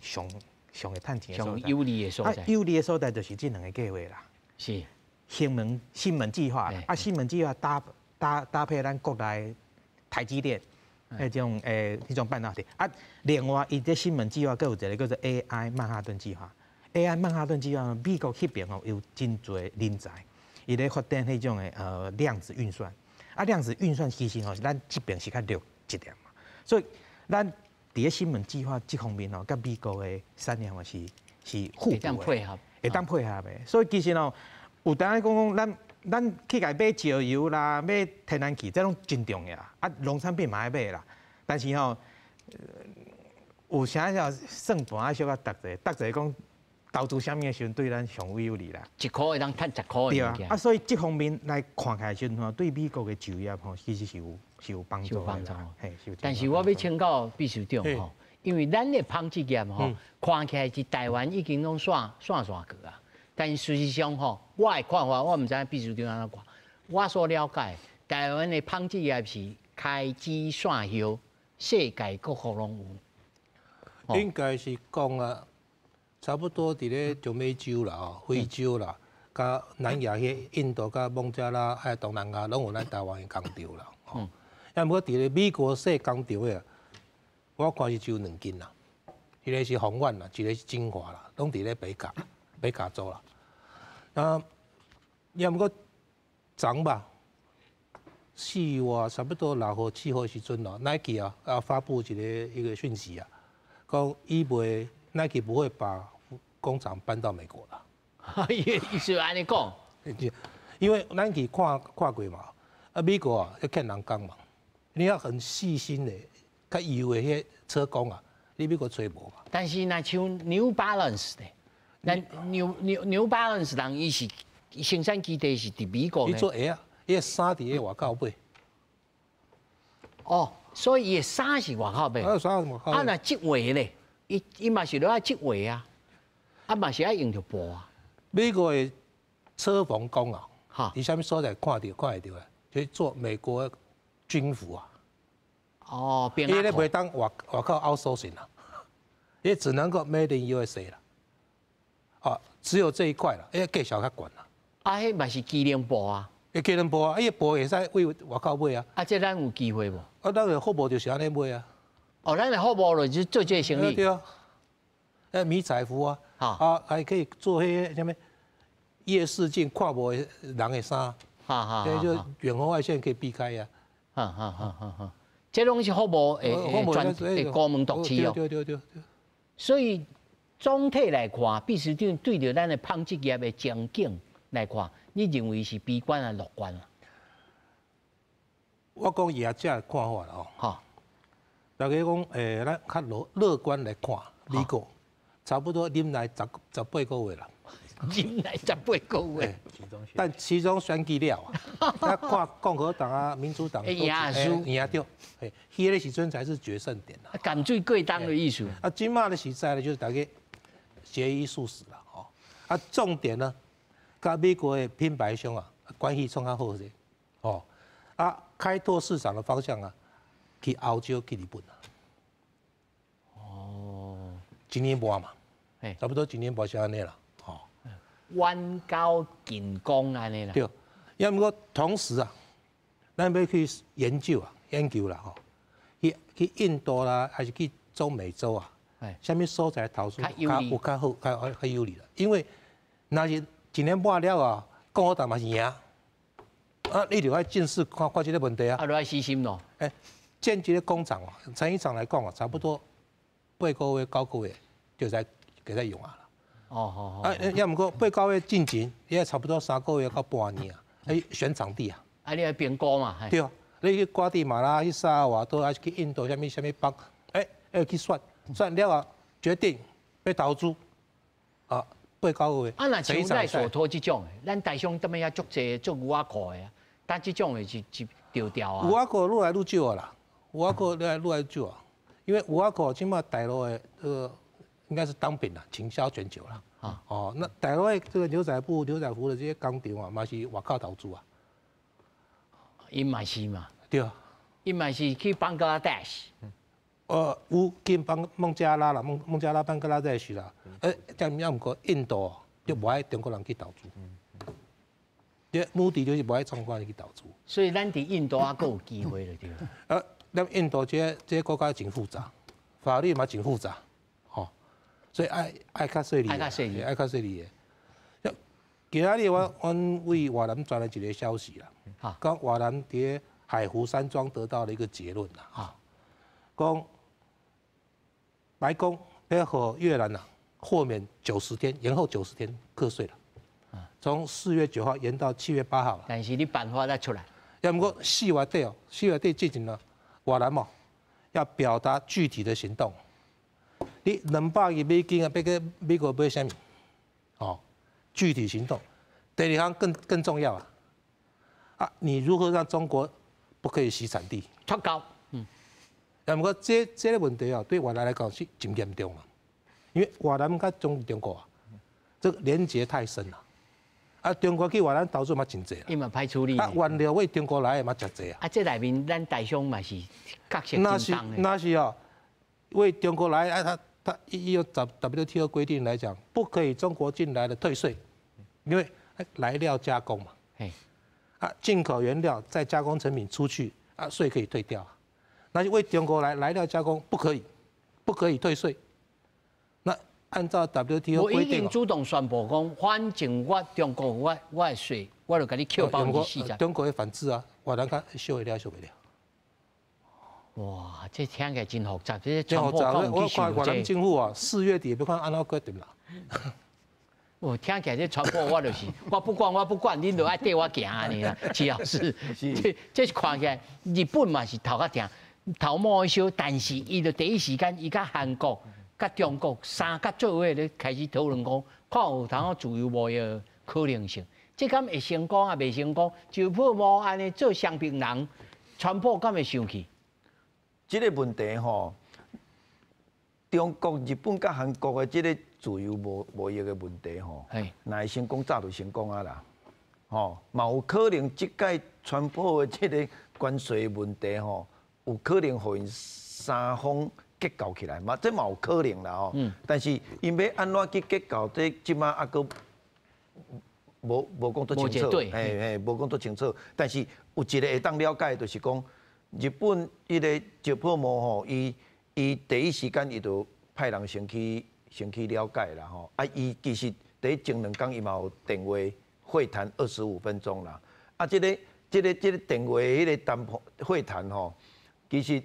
上会趁钱的所在，有利的所在。啊，有利的所在就是这两个计划啦。是新门计划啦，啊，新门计划搭配咱国内台积电迄种迄种半导体。啊，另外伊这新门计划，佫有一个叫做 AI 曼哈顿计划。AI 曼哈顿计划，美国迄边吼有真侪人才，伊咧发展迄种的量子运算。啊，量子运算其实吼，咱这边是较弱一点嘛，所以咱。伫个新闻计划这方面吼，甲美国的产业嘛是互补的，会当配合的。所以其实吼，有当讲咱咱去甲买石油啦，买天然气，这拢真重要啊。农产品嘛爱买啦，但是吼，有啥叫算盘啊，小可搭者讲投资啥物的时阵对咱上有利啦。1块会当赚10块的物件。所以这方面来看起来时阵吼，对美国的就业吼，其实是有帮助的。嘿，但是我要请教秘书长吼，因为咱的纺织业吼，看起来是台湾已经拢线去啊。但事实上吼，我的看法，我唔知秘书长安怎看。我所了解，台湾的纺织业是开枝散叶，世界各国拢有。应该是讲啊，差不多伫咧中美洲啦、非洲啦、甲南亚迄印度、甲孟加拉、还有东南亚，拢有咱台湾的工厂啦。要毋过伫咧美国设工厂的，我看是只有2间啦，一个是宏远啦，一个是精华啦，拢伫咧北加州啦。要毋过昨吧，4月差不多6号、7号时阵咯 ，Nike 发布一个讯息啊，讲Nike 不会把工厂搬到美国了。意思安尼讲，因为 Nike 看过嘛，美国要欠人工嘛，你要很细心的、较优的迄车工啊，你美国找无嘛。但是那像 New Balance 的。咱 New Balance 人伊是生产基地是伫美国的。伊做鞋啊，伊个衫伫个外口买。哦，所以伊个衫是外口买。衫外口。那织画咧，伊嘛是落爱织画啊，嘛是爱用着布啊。美国的车缝工啊，哈，伫啥物所在看会到的，就是做美国的军服啊。哦，伊咧袂当外口 outsourcing 啊，伊只能够 made in USA 啦。只有这一块了，价小较悬啦。迄嘛是机能布啊，机能布啊，布会使为外口买啊。这咱有机会无？咱的服务就是安尼买啊。咱的服务就是做这个生意。对啊。迷彩服啊，还可以做迄什么夜视镜看无人的衫，就远红外线可以避开呀。这拢是服务专高门独起哦。对。所以。总体来看，必须对着咱的纺织业的前景来看，你认为是悲观还是乐观啊？我讲业者的看法啦吼，大家讲咱较乐观来看，美国差不多忍耐18个月啦，忍耐18个月，但其中选举了啊，看共和党啊、民主党赢掉，迄个时阵才是决胜点啦。赶最贵当的意思。今嘛的时代呢，就是大家。节衣缩食啦，重点呢，跟美国的品牌商啊关系创较好些，开拓市场的方向啊，去欧洲、去日本1年半嘛，差不多1年半是安尼啦，弯高进攻安尼啦。对，要毋过同时啊，咱要去研究啦，去印度啦，还是去中美洲啊？什么所在投资有较好、较有利啦？因为那是1年半了啊，共和党嘛是赢，你就要正视看这个问题啊。就要细心咯。建一个工厂啊，产业厂来讲啊，差不多8个月、9个月就在给它用啊啦。要毋过8、9月进前，也差不多3个月到半年啊。选场地啊。你要评估嘛？对啊，你去瓜地马拉、去沙瓦多，还是去印度什么邦，去选了啊，决定要投资8、9个月。那像咱所托这种的，咱台商踮么遐足济做牛仔裤的啊，但这种的是调啊。牛仔裤愈来愈少啦，牛仔裤愈来愈少啊，因为牛仔裤起码大陆的应该是当品啦，倾销全球啦。那大陆的这个牛仔服的这些工厂啊，嘛是外口投资啊。因嘛是嘛。对啊。因嘛是去邦格拉德什。有跟孟加拉啦，孟加拉、邦格拉德什啦，但要毋过印度就无爱中国人去投资，目的就是无爱中国人去投资。所以咱伫印度还够有机会了，对。咱印度这国家真复杂，法律嘛真复杂，所以爱较细腻，爱较细腻的。今仔日阮为华南传来一个消息啦，讲华南伫海湖山庄得到了一个结论啦，讲。白宫要和越南豁免90天，延后90天课税了。从4月9号延到7月8号了。但是你办法再出来。要不过4月底哦，4月底之前呢，越南哦要表达具体的行动。你200亿美金啊，要给美国买什么？哦，具体行动。第二项更重要啊，你如何让中国不可以洗产地？脱钩。要不过这个问题啊，对越南来讲是真严重嘛，因为越南跟中国啊，这个连结太深了。啊，中国去越南投资嘛真济啦，伊嘛歹处理。啊，原料为中国来的嘛真济啊。啊，这内面咱大商嘛是角色真重的。那是哦，为中国来，啊，他用 WTO 规定来讲，不可以中国进来的退税，因为来料加工嘛。啊，进口原料再加工成品出去，啊，税可以退掉。那就为中国来料加工不可以退税。那按照 WTO 规定，我已经主动宣布讲，反正我中国我的税，我就给你扣40%。中国会反制啊，越南看收得了收不了。哇，这听起来真复杂，这真复杂。我看越南政府啊，4月底要看安怎决定啦。我听起来这传播我就是，我不管，恁就爱缀我行安尼啦，只要是，这是看起来日本嘛是头壳痛，头毛烧，但是伊就第一时间伊甲韩国、甲中国三甲做伙咧开始讨论讲，看有通自由贸易的可能性。这敢会成功啊？未成功，就泡沫安尼做商品人，川普敢会生气？这个问题吼，中国、日本甲韩国的这个自由贸易的问题吼，若会成功早就成功啊啦，吼，嘛有可能即届川普的这个关税问题吼，有可能互因三方结交起来嘛，这嘛有可能啦吼。但是因要安怎去结交，这即马还阁无讲多清楚，无讲多清楚。但是有一个会当了解，就是讲日本迄个石破茂吼，伊第一时间伊就派人先去了解啦吼。啊，伊其实第前2天伊嘛有电话会谈25分钟啦。啊，这个电话迄个会谈吼，其实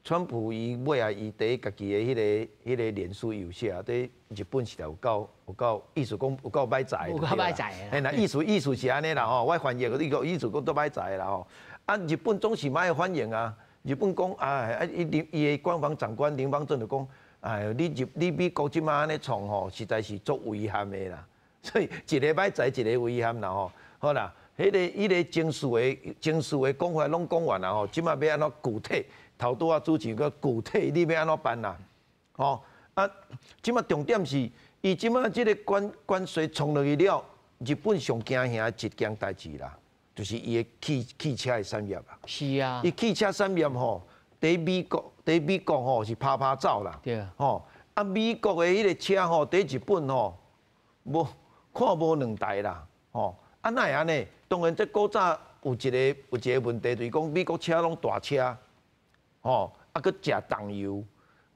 川普伊尾啊，伊第一家己的迄个脸书有写，伫日本是有够意思讲有够歹在，有够歹在啦。那意思是安尼啦吼，我翻译个意思讲都歹在啦吼。啊，日本总是歹反应啊。日本讲伊的官方长官林芳正就讲，你美国即马安尼创吼，实在是足危险的啦。所以一个歹在，一个危险啦吼。好啦，迄个情绪的讲法拢讲完啦吼，即马要安怎具体？头拄啊主持个具体你要安怎办啦？吼啊，即马重点是，伊即马即个关税冲落去了，日本上惊吓一件代志啦。就是伊的汽车的产业啊，是啊，伊汽车产业吼，伫美国吼是拍走啦，对啊，吼啊美国的迄个车吼，伫日本吼无看无2台啦，吼啊那会安尼？当然这古早有一个问题，就是讲美国车拢大车，吼啊佮食重油，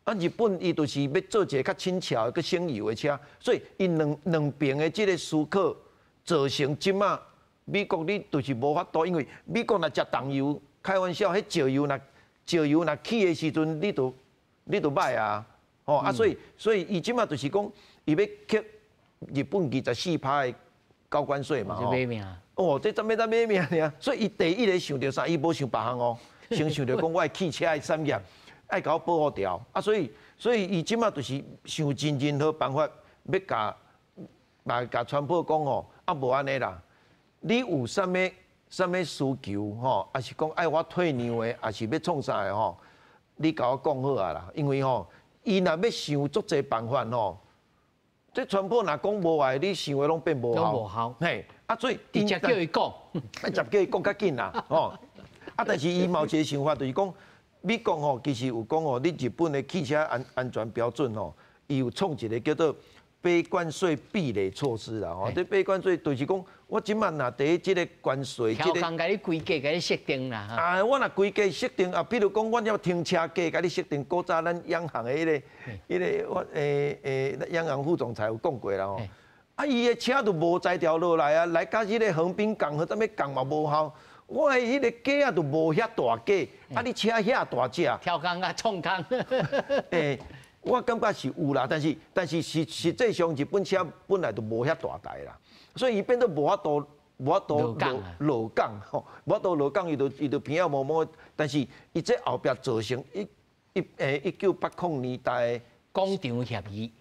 啊日本伊就是要做一个较轻巧、佮省油的车，所以伊两边的即个思考造成即马。美国你就是无法度，因为美国若食重油，开玩笑，迄石油若起的时阵，你都歹啊，吼啊，所以伊即马就是讲，伊要吸日本24%的高关税嘛，吼。买命。哦，这怎要买命尔？所以伊第一个想到啥？伊无想别项哦，先想到讲我的汽车的产业爱甲我保护掉啊，所以伊即马就是想尽任何办法要甲川普讲吼，啊无安尼啦。你有啥物需求吼，还是讲爱我退让的，还是要创啥的吼？你甲我讲好啊啦，因为吼，伊若要想足侪办法吼，这川普若讲无坏，你想的拢变无效。都无效。嘿，啊，所以直接叫伊讲，直接叫伊讲较紧啦，吼。啊，但是伊嘛有一个想法，就是讲美国吼，其实有讲吼，你日本的汽车安全标准吼，伊有创一个叫做非关税壁垒措施啦，吼，这非关税就是讲，我即满若第一即个关税，调工甲你规价甲你设定啦。啊，我若规价设定啊，比如讲，我要停车价甲你设定，古早咱央行的迄个我央行副总裁有讲过啦吼。啊，伊的车都无在调落来啊，来甲即个横滨港或者咩港嘛无效。我的迄个价啊，都无遐大价，啊，你车遐大只，调工甲创工。我感觉是有啦，但是实际上日本车本来就无遐大台啦，所以伊变做无法度落港吼，无法度落港，伊就偏啊摸摸，但是伊这后壁造成1980年代工厂协议，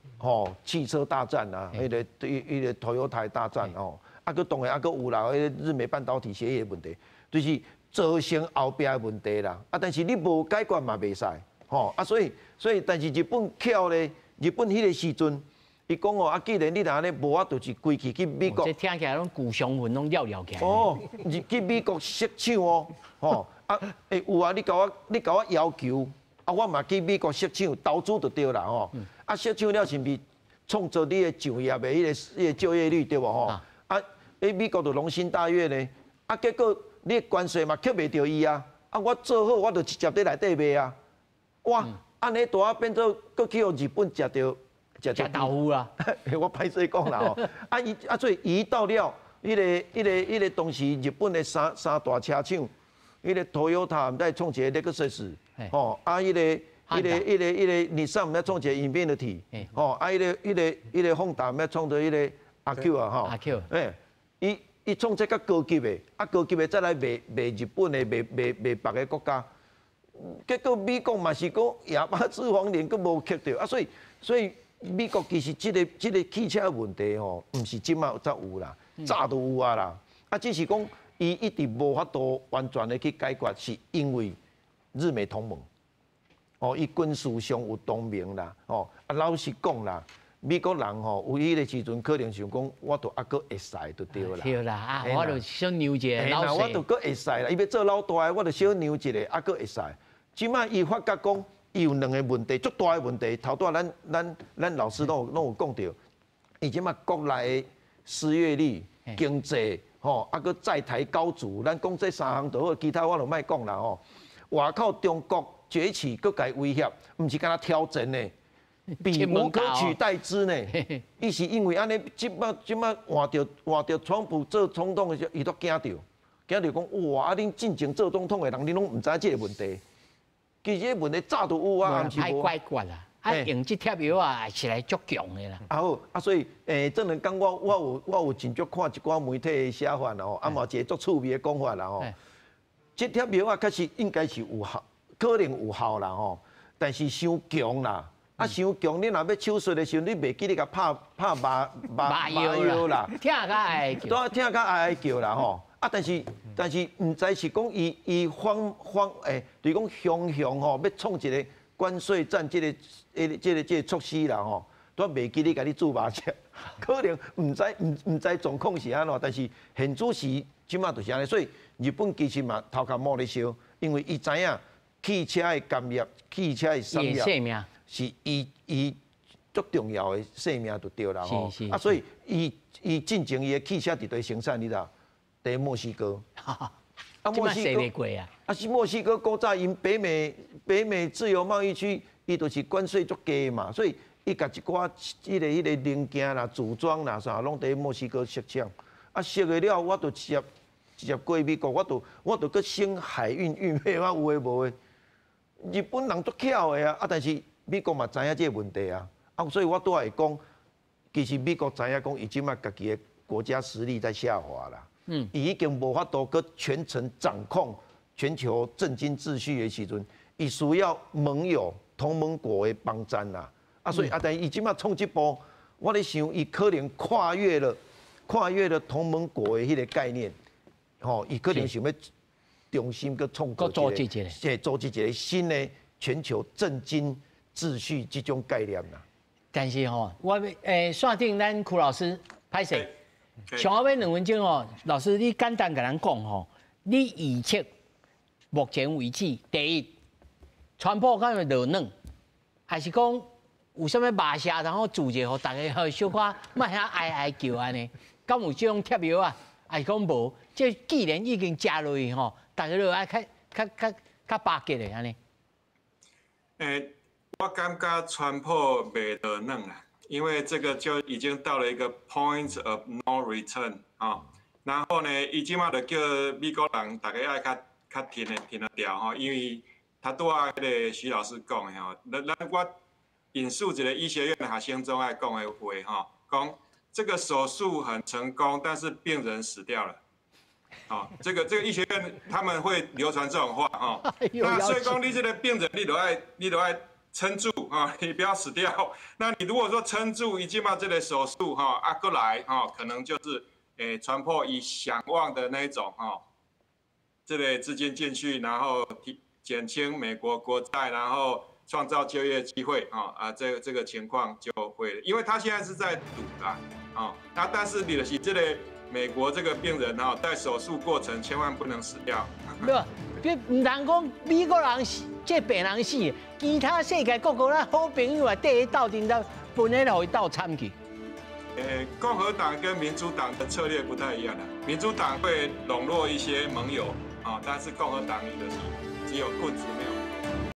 汽车大战啊，迄个Toyota大战哦，佫当然佫有啦，迄日美半导体协议的问题，就是造成后壁的问题啦。但是你无解决嘛袂使，所以但是日本巧咧，日本迄个时阵，伊讲既然你若安尼无法度是归去美国，这听起来拢旧商文拢了起来。去美国设厂有啊，你甲我要求。我嘛去美国设厂投资就对啦设厂了是毋是创造你的就业的迄个就业率对无美国就龙心大悦呢，结果你的关税嘛吸袂着伊我做好我就直接在内底卖哇，安尼大变做佫去互日本食豆腐啦，我歹势讲啦所以移到了迄个当时日本的三大车厂。迄个 Toyota 毋知创一个 Lexus，迄个日产毋知创一个 Infiniti，迄个Honda毋知创做迄个阿 Q 阿 Q， 伊创这较高级的，高级的再来卖日本的，卖别个国家，结果美国嘛是讲哑巴脂肪链佫无吸到所以美国其实这个汽车问题毋是即马才有啦，早都有啦，只是讲。伊一直无法度完全的去解决，是因为日美同盟，伊军事上有同盟啦，老实讲啦，美国人有迄个时阵可能想讲，我都佫会使就对啦。对啦，我就小扭一下老我都佫会使啦，伊要做老大，我就小扭一下，佫会使。即摆伊发觉讲，伊有两个问题，足大的问题。头拄咱老师拢有讲到，伊即摆国内的失业率、经济。佫在台高筑，咱讲这三项就好，其他我就莫讲啦外口中国崛起，佫甲伊威胁，毋是敢若挑战呢，比无可取代之呢。伊是因为安尼，即摆换着川普做总统的时候，伊都惊着讲哇，恁进前做总统的人，恁拢毋知即个问题。其实这个问题早都有啊，太怪怪啦。用这贴药是来足强的啦。好，所以这两天我有真足看一寡媒体的写法嘛一个足趣味的讲法啦这贴药确实应该是有效，可能有效啦但是伤强啦。伤强，你若要手术的时候，你袂记你甲拍麻药啦，听较爱叫，听较爱叫啦但是毋知是讲伊就是讲向要创一个。关税战这个措施啦都袂记你甲你注麻药，可能毋知状况是安怎，但是现主时即马就是安尼，所以日本其实嘛头壳摸咧烧，因为伊知影汽车的工业、汽车的产业是伊足重要的性命就对啦所以伊进前伊的汽车伫对生产，你知？伫墨西哥。墨西哥是墨西哥古早因北美自由贸易区，伊就是关税足低嘛，所以伊甲一寡迄个零件啦、组装啦啥，拢伫墨西哥设厂。设个了，我就直接过美国，我就搁升海运费，有诶无诶。日本人足巧的但是美国嘛知影这个问题所以我都会讲，其实美国知影讲，伊即马家己的国家实力在下滑啦。伊已经无法度搁全程掌控全球政经秩序的时阵，伊需要盟友、同盟国的帮衬啦。所以但伊即马创这步，我咧想，伊可能跨越了同盟国的迄个概念，伊可能想要重新搁创造组织一个新的全球政经秩序这种概念啦。但是我线顶咱柯老师歹势。上后尾2分钟老师你简单甲咱讲你预测目前为止，第一，川普敢会落软，还是讲有啥物骂声，然后自者互大家小可莫遐哀叫安尼？敢有这种贴药还是讲无？这既然已经食落去大家都爱较巴结的安尼。我感觉川普袂落软啦。因为这个就已经到了一个 point of no return 然后呢，伊即马就叫美国人大家爱较停得掉因为他拄仔迄个徐老师讲的引述一个医学院的学生中爱讲的话哈，讲这个手术很成功，但是病人死掉了。哦，这个医学院他们会流传这种话哈。那所以讲你这个病人你都爱撑住啊，你不要死掉。那你如果说撑住，已经把这个手术哈过来哈，可能就是传播以想望的那一种哈，这类资金进去，然后减轻美国国债，然后创造就业机会这个情况就会，因为他现在是在赌啦那但是你的是这个美国这个病人在手术过程千万不能死掉。对吧？唔通讲美国人死，这病人死，其他世界各国咱好朋友啊，第一斗阵的分咧互伊斗惨去。共和党跟民主党的策略不太一样的，民主党会笼络一些盟友但是共和党里的只有棍子没有。